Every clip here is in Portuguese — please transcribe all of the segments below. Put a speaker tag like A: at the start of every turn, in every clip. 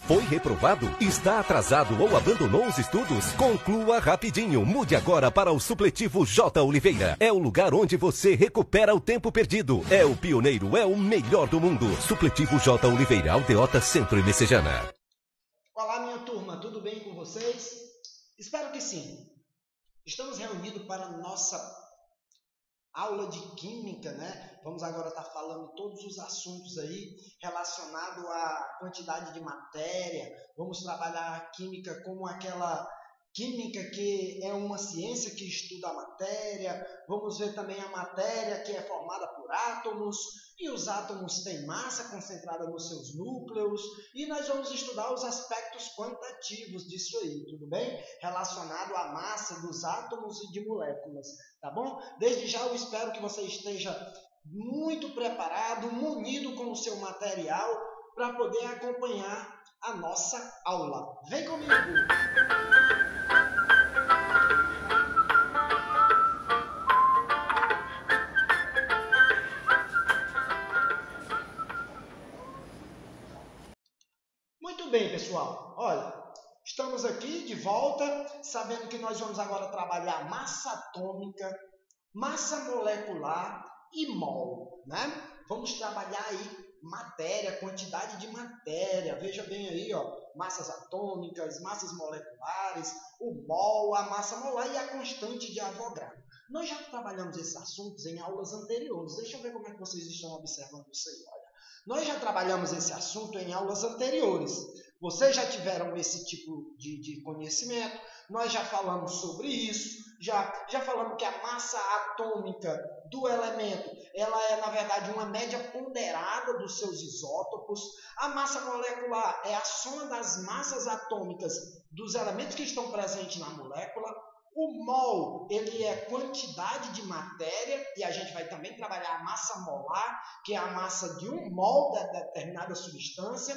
A: Foi reprovado? Está atrasado ou abandonou os estudos? Conclua rapidinho. Mude agora para o Supletivo J. Oliveira. É o lugar onde você recupera o tempo perdido. É o pioneiro, é o melhor do mundo. Supletivo J. Oliveira, Aldeota, Centro e Messejana.
B: Olá, minha turma, tudo bem com vocês? Espero que sim. Estamos reunidos para a nossa aula de Química, né? Vamos agora estar falando todos os assuntos aí relacionados à quantidade de matéria. Vamos trabalhar a Química como aquela Química que é uma ciência que estuda a matéria. Vamos ver também a matéria que é formada por átomos. E os átomos têm massa concentrada nos seus núcleos. E nós vamos estudar os aspectos quantitativos disso aí, tudo bem? Relacionado à massa dos átomos e de moléculas, tá bom? Desde já eu espero que você esteja muito preparado, munido com o seu material para poder acompanhar a nossa aula. Vem comigo! Muito bem, pessoal. Olha, estamos aqui de volta, sabendo que nós vamos agora trabalhar massa atômica, massa molecular e mol, né? Vamos trabalhar aí matéria, quantidade de matéria. Veja bem aí, ó, massas atômicas, massas moleculares, o mol, a massa molar e a constante de Avogadro. Nós já trabalhamos esses assuntos em aulas anteriores. Deixa eu ver como é que vocês estão observando isso aí, olha. Nós já trabalhamos esse assunto em aulas anteriores. Vocês já tiveram esse tipo de conhecimento. Nós já falamos sobre isso. Já falamos que a massa atômica do elemento, ela é, na verdade, uma média ponderada dos seus isótopos. A massa molecular é a soma das massas atômicas dos elementos que estão presentes na molécula. O mol, ele é quantidade de matéria, e a gente vai também trabalhar a massa molar, que é a massa de um mol de determinada substância,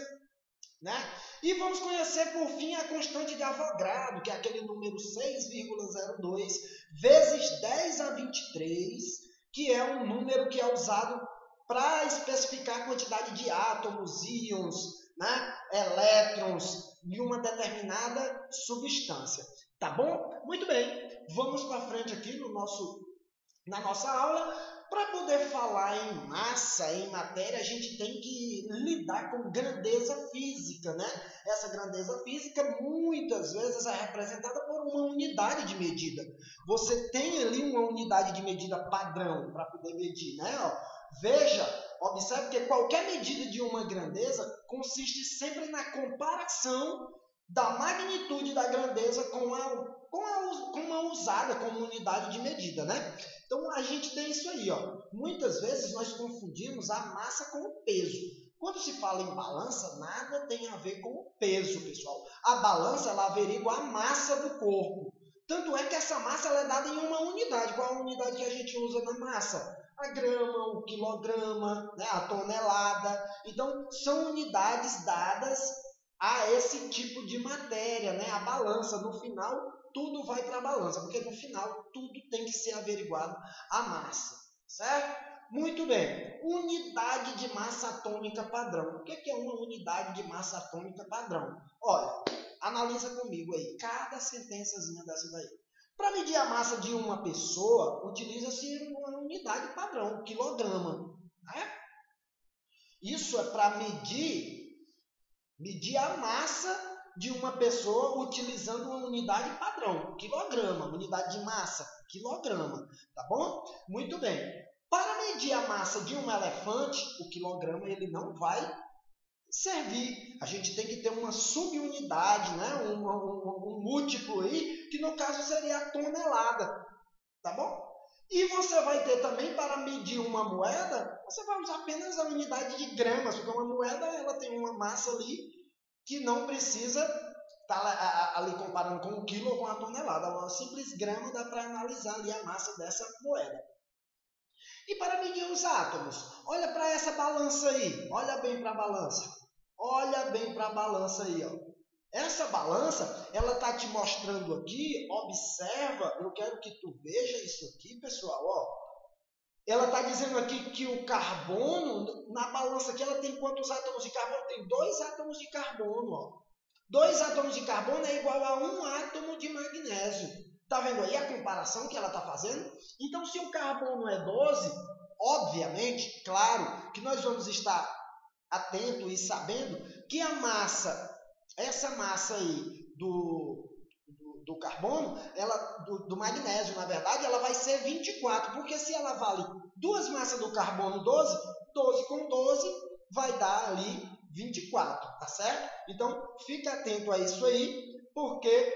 B: né? E vamos conhecer, por fim, a constante de Avogadro, que é aquele número 6,02 vezes 10 a 23, que é um número que é usado para especificar a quantidade de átomos, íons, né? Elétrons de uma determinada substância. Tá bom? Muito bem. Vamos para frente aqui na nossa aula. Para poder falar em massa, em matéria, a gente tem que lidar com grandeza física, né? Essa grandeza física muitas vezes é representada por uma unidade de medida. Você tem ali uma unidade de medida padrão para poder medir, né? Veja, observe que qualquer medida de uma grandeza consiste sempre na comparação da magnitude da grandeza com a usada como unidade de medida, né? Então, a gente tem isso aí, ó. Muitas vezes nós confundimos a massa com o peso. Quando se fala em balança, nada tem a ver com o peso, pessoal. A balança, ela averigua a massa do corpo. Tanto é que essa massa ela é dada em uma unidade. Qual a unidade que a gente usa na massa? A grama, o quilograma, né? A tonelada. Então, são unidades dadas a esse tipo de matéria, né? A balança, no final, tudo vai para a balança, porque no final tudo tem que ser averiguado a massa, certo? Muito bem. Unidade de massa atômica padrão. O que é uma unidade de massa atômica padrão? Olha, analisa comigo aí, cada sentençazinha dessa daí. Para medir a massa de uma pessoa, utiliza-se uma unidade padrão, quilograma, né? Isso é para medir a massa de uma pessoa utilizando uma unidade padrão, quilograma, unidade de massa, quilograma, tá bom? Muito bem. Para medir a massa de um elefante, o quilograma ele não vai servir. A gente tem que ter uma subunidade, né? um múltiplo aí, que no caso seria a tonelada, tá bom? E você vai ter também, para medir uma moeda, você vai usar apenas a unidade de gramas, porque uma moeda ela tem uma massa ali que não precisa estar ali comparando com o quilo ou com a tonelada. Uma simples grama dá para analisar ali a massa dessa moeda. E para medir os átomos, olha para essa balança aí. Olha bem para a balança. Olha bem para a balança aí, ó. Essa balança, ela está te mostrando aqui, observa, eu quero que tu veja isso aqui, pessoal, ó. ela está dizendo aqui que o carbono, na balança aqui, ela tem quantos átomos de carbono? Tem 2 átomos de carbono. Ó. 2 átomos de carbono é igual a 1 átomo de magnésio. Está vendo aí a comparação que ela está fazendo? Então, se o carbono é 12, obviamente, claro, que nós vamos estar atentos e sabendo que a massa, essa massa aí do carbono, do magnésio, na verdade, ela vai ser 24, porque se ela vale 2 massas do carbono 12, 12 com 12 vai dar ali 24, tá certo? Então, fica atento a isso aí, porque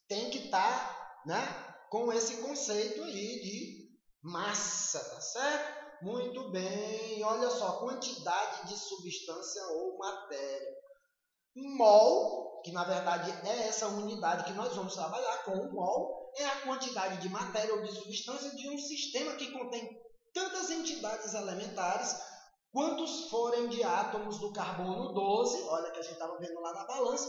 B: tem que estar, né, com esse conceito aí de massa, tá certo? Muito bem, olha só, quantidade de substância ou matéria. Mol, que na verdade é essa unidade que nós vamos trabalhar com o mol, é a quantidade de matéria ou de substância de um sistema que contém tantas entidades elementares quantos forem de átomos do carbono 12, olha que a gente estava vendo lá na balança,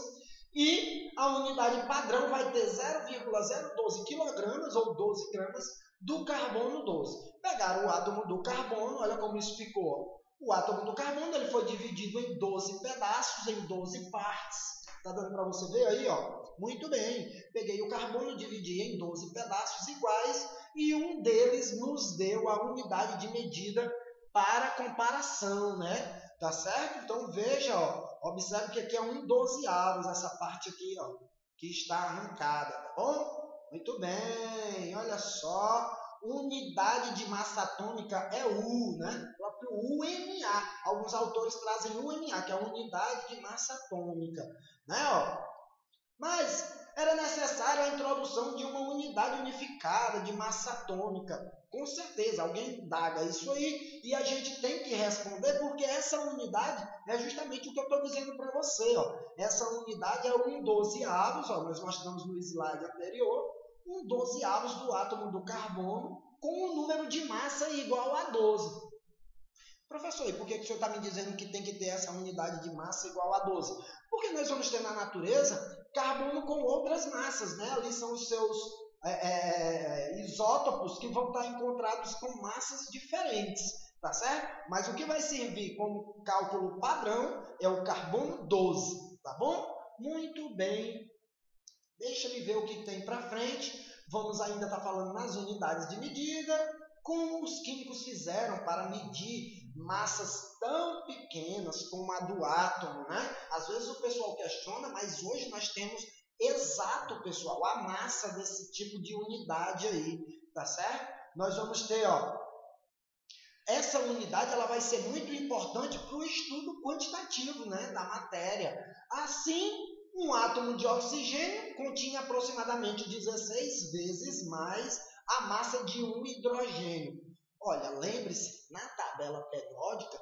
B: e a unidade padrão vai ter 0,012 kg ou 12 gramas do carbono 12. Pegaram o átomo do carbono, olha como isso ficou. O átomo do carbono ele foi dividido em 12 pedaços, em 12 partes. Está dando para você ver aí? Ó? Muito bem. Peguei o carbono, dividi em 12 pedaços iguais e um deles nos deu a unidade de medida para comparação, né? Tá certo? Então veja, ó, observe que aqui é 1/12, essa parte aqui, ó, que está arrancada, tá bom? Muito bem, olha só, unidade de massa atômica é U, né? O próprio UMA. Alguns autores trazem UMA, que é a unidade de massa atômica, né? Ó. Mas era necessária a introdução de uma unidade unificada de massa atômica. Com certeza, alguém indaga isso aí e a gente tem que responder porque essa unidade é justamente o que eu estou dizendo para você. Ó. Essa unidade é 1/12, ó, nós mostramos no slide anterior, 1/12 do átomo do carbono com um número de massa igual a 12. Professor, e por que o senhor está me dizendo que tem que ter essa unidade de massa igual a 12? Porque nós vamos ter na natureza carbono com outras massas, né? Ali são os seus isótopos que vão estar encontrados com massas diferentes, tá certo? Mas o que vai servir como cálculo padrão é o carbono 12, tá bom? Muito bem. Deixa eu ver o que tem para frente. Vamos ainda estar falando nas unidades de medida, como os químicos fizeram para medir massas tão pequenas como a do átomo, né? Às vezes o pessoal questiona, mas hoje nós temos exato, pessoal, a massa desse tipo de unidade aí, tá certo? Nós vamos ter, ó, essa unidade ela vai ser muito importante para o estudo quantitativo, né, da matéria. Assim, um átomo de oxigênio continha aproximadamente 16 vezes mais a massa de um hidrogênio. Olha, lembre-se, na tabela periódica,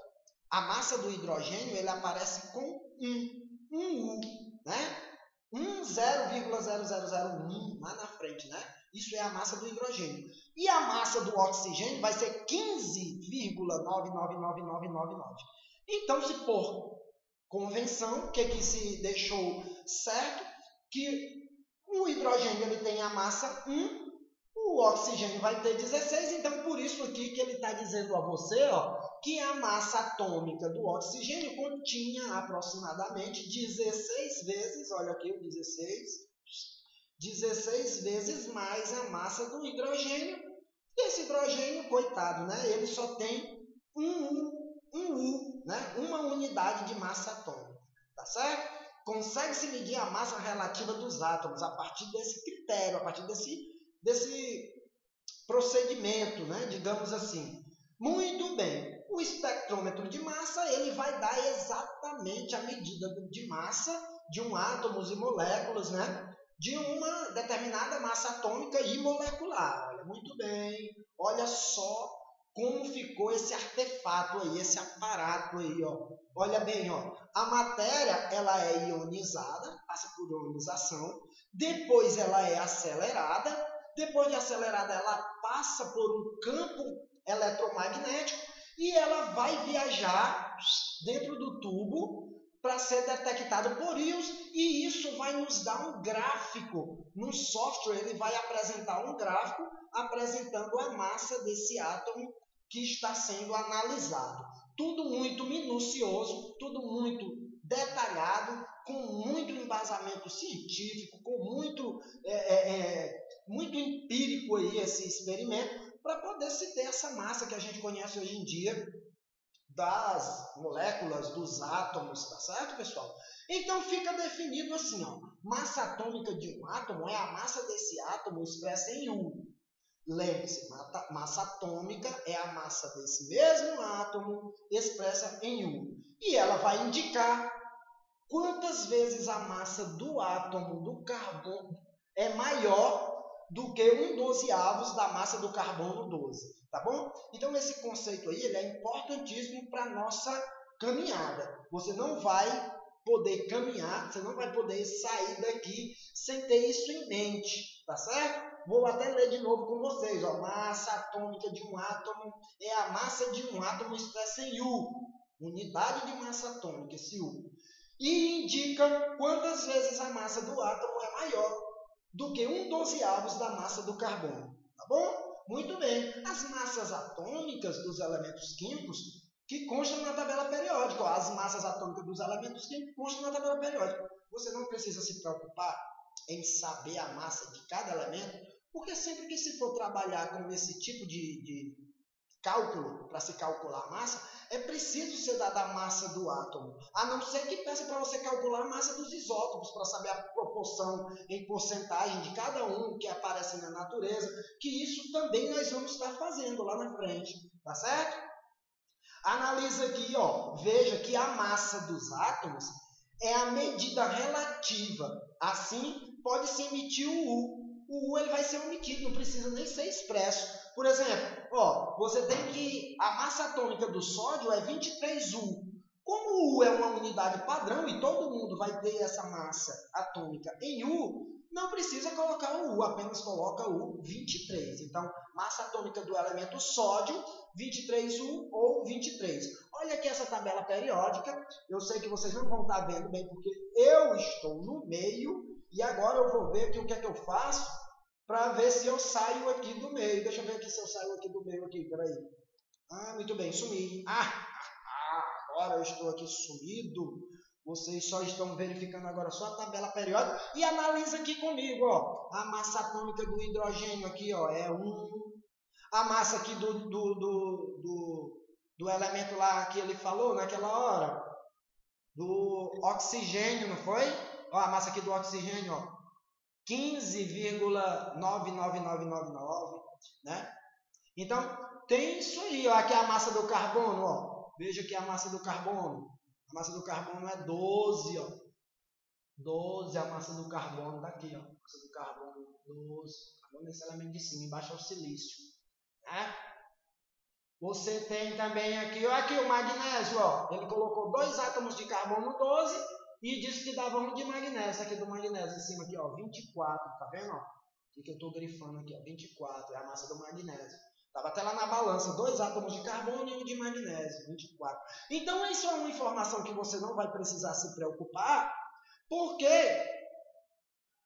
B: a massa do hidrogênio ele aparece com um U, né? 0,0001 lá na frente, né? Isso é a massa do hidrogênio. E a massa do oxigênio vai ser 15,999999. Então, se por convenção, o que se deixou certo? Que o hidrogênio ele tem a massa 1, o oxigênio vai ter 16, então por isso aqui que ele está dizendo a você, ó, que a massa atômica do oxigênio continha aproximadamente 16 vezes, olha aqui o 16 vezes mais a massa do hidrogênio. E esse hidrogênio, coitado, né, ele só tem um U, né, uma unidade de massa atômica, tá certo? Consegue-se medir a massa relativa dos átomos a partir desse critério, a partir desse procedimento, né? Digamos assim. Muito bem. O espectrômetro de massa ele vai dar exatamente a medida de massa de um átomos e moléculas, né? De uma determinada massa atômica e molecular. Olha, muito bem. Olha só como ficou esse artefato aí, esse aparato aí, ó. Olha bem, ó. A matéria ela é ionizada, passa por ionização. Depois ela é acelerada. Depois de acelerada, ela passa por um campo eletromagnético e ela vai viajar dentro do tubo para ser detectado por íons, e isso vai nos dar um gráfico. No software ele vai apresentar um gráfico apresentando a massa desse átomo que está sendo analisado. Tudo muito minucioso, tudo muito detalhado, com muito embasamento científico, com muito empírico aí esse experimento, para poder se ter essa massa que a gente conhece hoje em dia das moléculas, dos átomos, tá certo, pessoal? Então fica definido assim, ó, massa atômica de um átomo é a massa desse átomo expressa em U. Lembre-se, massa atômica é a massa desse mesmo átomo expressa em U. E ela vai indicar quantas vezes a massa do átomo do carbono é maior do que 1/12 da massa do carbono 12, tá bom? Então esse conceito aí ele é importantíssimo para a nossa caminhada. Você não vai poder caminhar, você não vai poder sair daqui sem ter isso em mente, tá certo? Vou até ler de novo com vocês, ó. Massa atômica de um átomo é a massa de um átomo expressa em U, unidade de massa atômica, esse U. E indica quantas vezes a massa do átomo é maior do que 1/12 da massa do carbono, tá bom? Muito bem. As massas atômicas dos elementos químicos que constam na tabela periódica, ó, as massas atômicas dos elementos químicos constam na tabela periódica. Você não precisa se preocupar em saber a massa de cada elemento, porque sempre que se for trabalhar com esse tipo de cálculo, para se calcular a massa, é preciso ser dada a massa do átomo. A não ser que peça para você calcular a massa dos isótopos, para saber a proporção em porcentagem de cada um que aparece na natureza, que isso também nós vamos estar fazendo lá na frente, tá certo? Analisa aqui, ó, veja que a massa dos átomos é a medida relativa. Assim, pode-se emitir o U. O U ele vai ser omitido, não precisa nem ser expresso. Por exemplo, ó, você tem que a massa atômica do sódio é 23U. Como o U é uma unidade padrão e todo mundo vai ter essa massa atômica em U, não precisa colocar o U, apenas coloca o 23. Então, massa atômica do elemento sódio, 23U ou 23. Olha aqui essa tabela periódica. Eu sei que vocês não vão estar vendo bem porque eu estou no meio e agora eu vou ver aqui o que é que eu faço para ver se eu saio aqui do meio. Deixa eu ver aqui se eu saio aqui do meio aqui, peraí. Ah, muito bem, sumi. Agora eu estou aqui sumido. Vocês só estão verificando agora só a tabela periódica e analisa aqui comigo, ó. A massa atômica do hidrogênio aqui, ó, é 1. A massa aqui do elemento lá que ele falou naquela hora, do oxigênio, não foi? Ó, a massa aqui do oxigênio, ó, 15,99999, né? Então, tem isso aí, ó, aqui é a massa do carbono, ó. Veja aqui a massa do carbono. A massa do carbono é 12, ó. 12 a massa do carbono daqui, ó. A massa do carbono 12. Carbono é esse elemento de cima, embaixo é o silício, né? Você tem também aqui, ó, aqui o magnésio, ó. Ele colocou 2 átomos de carbono 12 e disse que dava 1 de magnésio. Aqui do magnésio em cima aqui, ó, 24, tá vendo, ó? O que eu estou grifando aqui, ó, 24 é a massa do magnésio. Estava até lá na balança, 2 átomos de carbono e 1 de magnésio, 24. Então, isso é uma informação que você não vai precisar se preocupar. Por quê?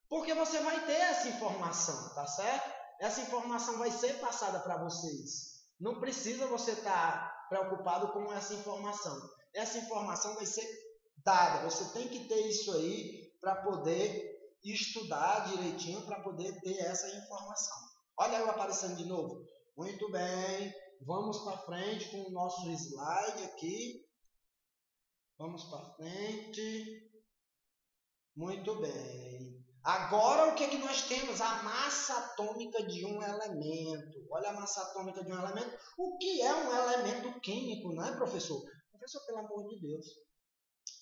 B: Porque você vai ter essa informação, tá certo? Essa informação vai ser passada para vocês. Não precisa você estar preocupado com essa informação. Essa informação vai ser dada. Você tem que ter isso aí para poder estudar direitinho, para poder ter essa informação. Olha eu aparecendo de novo. Muito bem, vamos para frente com o nosso slide aqui. Vamos para frente. Muito bem. Agora o que é que nós temos? A massa atômica de um elemento. Olha a massa atômica de um elemento. O que é um elemento químico, não é, professor? Professor, pelo amor de Deus.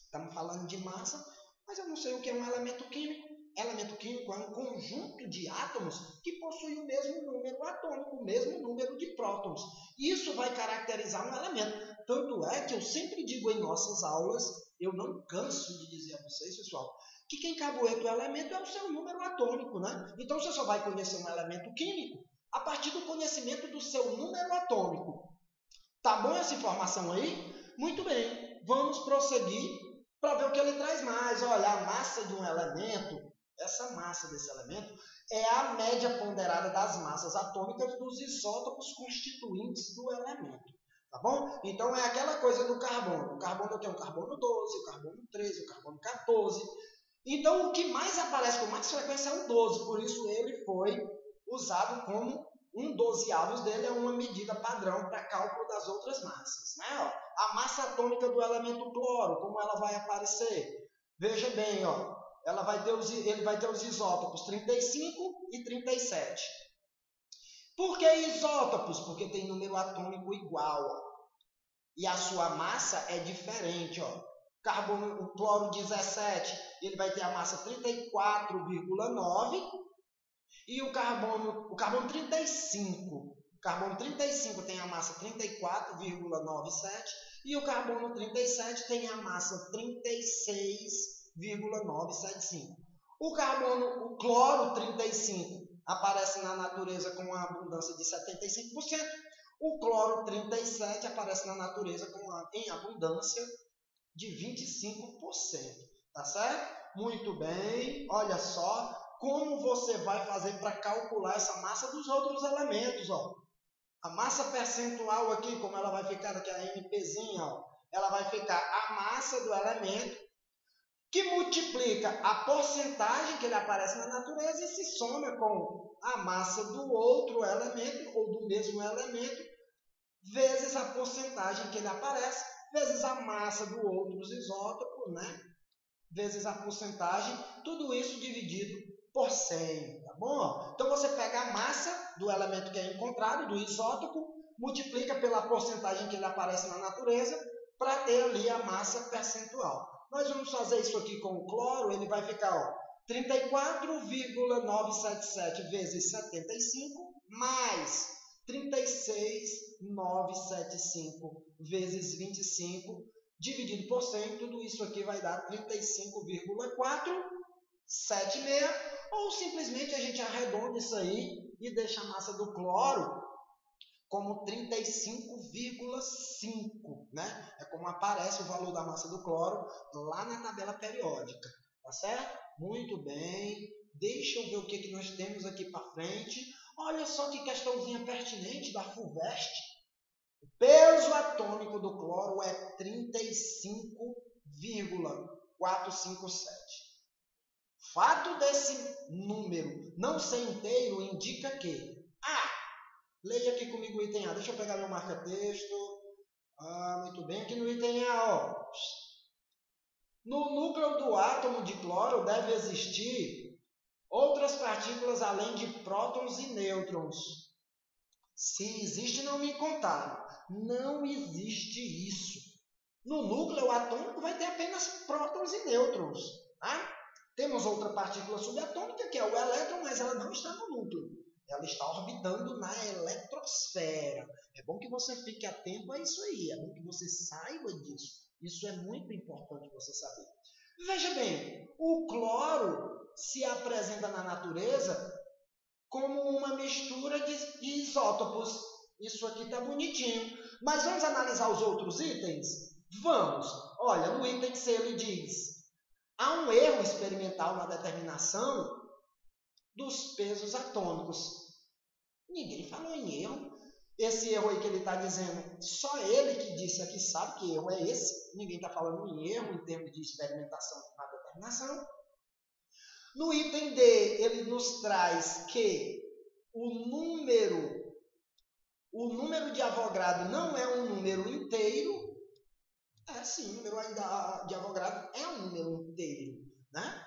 B: Estamos falando de massa, mas eu não sei o que é um elemento químico. Elemento químico é um conjunto de átomos que possui o mesmo número atômico, o mesmo número de prótons. Isso vai caracterizar um elemento. Tanto é que eu sempre digo em nossas aulas, eu não canso de dizer a vocês, pessoal, que quem caboeta o elemento é o seu número atômico, né? Então você só vai conhecer um elemento químico a partir do conhecimento do seu número atômico. Tá bom essa informação aí? Muito bem, vamos prosseguir para ver o que ele traz mais. Olha, a massa de um elemento, essa massa desse elemento, é a média ponderada das massas atômicas dos isótopos constituintes do elemento. Tá bom? Então, é aquela coisa do carbono. O carbono tem o carbono 12, o carbono 13, o carbono 14. Então, o que mais aparece com mais frequência é o 12. Por isso, ele foi usado como um 12avos dele, é uma medida padrão para cálculo das outras massas. Né? Ó, a massa atômica do elemento cloro, como ela vai aparecer? Veja bem, ó, ele vai ter os isótopos 35 e 37. Por que isótopos? Porque tem número atômico igual. Ó. E a sua massa é diferente. Ó. O cloro 17, ele vai ter a massa 34,9. E o carbono 35. O carbono 35 tem a massa 34,97. E o carbono 37 tem a massa 36,975. O cloro 35 aparece na natureza com uma abundância de 75%. O cloro 37 aparece na natureza em abundância de 25%. Tá certo? Muito bem. Olha só como você vai fazer para calcular essa massa dos outros elementos. Ó. A massa percentual aqui, como ela vai ficar aqui, a MPzinha, ó, ela vai ficar a massa do elemento que multiplica a porcentagem que ele aparece na natureza e se soma com a massa do outro elemento ou do mesmo elemento vezes a porcentagem que ele aparece, vezes a massa do outro isótopo, né? Vezes a porcentagem, tudo isso dividido por 100, tá bom? Então, você pega a massa do elemento que é encontrado, do isótopo, multiplica pela porcentagem que ele aparece na natureza, para ter ali a massa percentual. Nós vamos fazer isso aqui com o cloro, ele vai ficar 34,977 vezes 75, mais 36,975 vezes 25, dividido por 100, tudo isso aqui vai dar 35,476, ou simplesmente a gente arredonda isso aí e deixa a massa do cloro como 35,5, né? É como aparece o valor da massa do cloro lá na tabela periódica, tá certo? Muito bem, deixa eu ver o que nós temos aqui para frente. Olha só que questãozinha pertinente da FUVEST. O peso atômico do cloro é 35,457. O fato desse número não ser inteiro indica que leia aqui comigo o item A. Deixa eu pegar meu marca-texto. Muito bem. Aqui no item A, ó. No núcleo do átomo de cloro deve existir outras partículas além de prótons e nêutrons. Se existe, não me contaram. Não existe isso. No núcleo atômico vai ter apenas prótons e nêutrons. Tá? Temos outra partícula subatômica, que é o elétron, mas ela não está no núcleo. Ela está orbitando na eletrosfera. É bom que você fique atento a isso aí. É bom que você saiba disso. Isso é muito importante você saber. Veja bem, o cloro se apresenta na natureza como uma mistura de isótopos. Isso aqui está bonitinho. Mas vamos analisar os outros itens? Vamos. Olha, no item C ele diz: há um erro experimental na determinação dos pesos atômicos. Ninguém falou em erro. Esse erro aí que ele está dizendo, só ele que disse aqui sabe que erro é esse. Ninguém está falando em erro em termos de experimentação na determinação. No item D, ele nos traz que o número de Avogadro não é um número inteiro. Sim, o número de Avogadro é um número inteiro, né?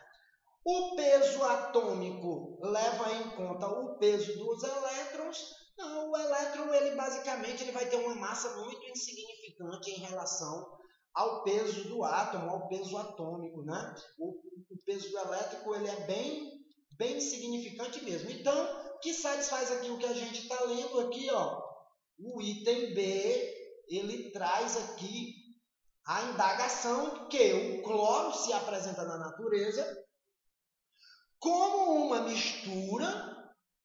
B: O peso atômico leva em conta o peso dos elétrons. Não, o elétron, ele basicamente vai ter uma massa muito insignificante em relação ao peso do átomo, ao peso atômico, né? O peso do elétrico, ele é bem insignificante mesmo. Então, que satisfaz aqui o que a gente está lendo aqui, ó. O item B, ele traz aqui a indagação que o cloro se apresenta na natureza como uma mistura,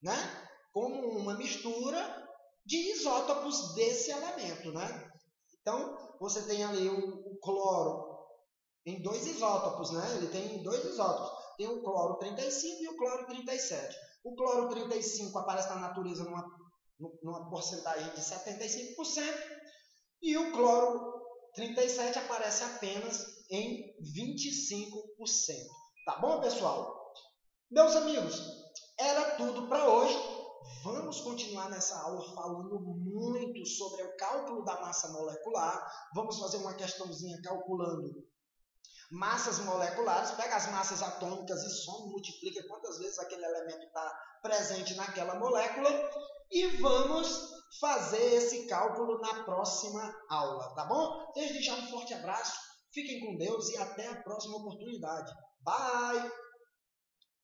B: né? Como uma mistura de isótopos desse elemento, né? Então, você tem ali o cloro em 2 isótopos, né? Ele tem 2 isótopos. Tem o cloro 35 e o cloro 37. O cloro 35 aparece na natureza numa porcentagem de 75% e o cloro 37 aparece apenas em 25%. Tá bom, pessoal? Meus amigos, era tudo para hoje. Vamos continuar nessa aula falando muito sobre o cálculo da massa molecular. Vamos fazer uma questãozinha calculando massas moleculares. Pega as massas atômicas e soma, multiplica quantas vezes aquele elemento está presente naquela molécula. E vamos fazer esse cálculo na próxima aula, tá bom? Desde já um forte abraço, fiquem com Deus e até a próxima oportunidade. Bye!